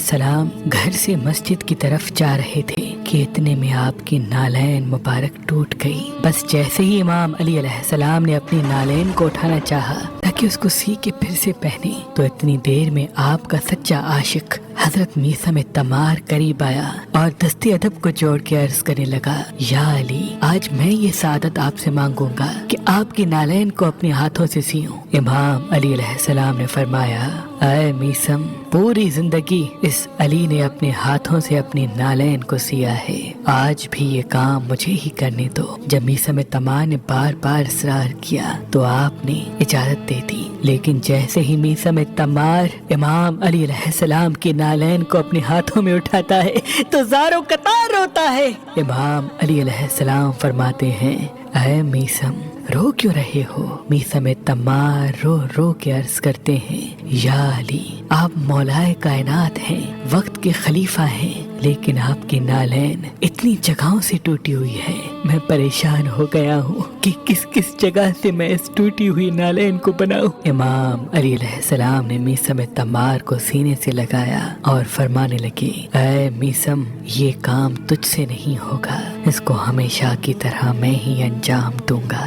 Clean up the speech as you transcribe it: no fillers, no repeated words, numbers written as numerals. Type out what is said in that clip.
السلام گھر سے مسجد کی طرف جا رہے تھے کہ اتنے میں آپ کی نالین مبارک ٹوٹ گئی۔ بس جیسے ہی امام علی علیہ السلام نے اپنی نالین کو اٹھانا چاہا تاکہ اس کو سی کے پھر سے پہنے تو اتنی دیر میں آپ کا سچا عاشق حضرت میثم تمار قریب آیا اور دستے ادب کو جوڑ کے عرض کرنے لگا، یا علی، آج میں یہ سعادت آپ سے مانگوں گا کہ آپ کی نالین کو اپنے ہاتھوں سے سیوں۔ امام علی علیہ السلام نے فرمایا، اے میثم، پوری زندگی اس علی نے اپنے ہاتھوں سے اپنی نالین کو سیا ہے، آج بھی یہ کام مجھے ہی کرنے دو۔ جب میثم تمار نے بار بار اصرار کیا تو آپ نے اجازت دے دی، لیکن جیسے ہی میثم تمار امام علی علیہ السلام کی نالین کو اپنے ہاتھوں میں اٹھاتا ہے تو زاروں قطار روتا ہے۔ امام علی علیہ السلام فرماتے ہیں، اے میثم، رو کیوں رہے ہو؟ میثم تمار رو رو کے عرض کرتے ہیں، یا علی، آپ مولائے کائنات ہیں، وقت کے خلیفہ ہیں، لیکن آپ کی نالین اتنی جگہوں سے ٹوٹی ہوئی ہے، میں پریشان ہو گیا ہوں کہ کس کس جگہ سے میں اس ٹوٹی ہوئی نالین کو بناؤں۔ امام علی علیہ السلام نے میثم تمار کو سینے سے لگایا اور فرمانے لگے، اے میثم، یہ کام تجھ سے نہیں ہوگا، اس کو ہمیشہ کی طرح میں ہی انجام دوں گا۔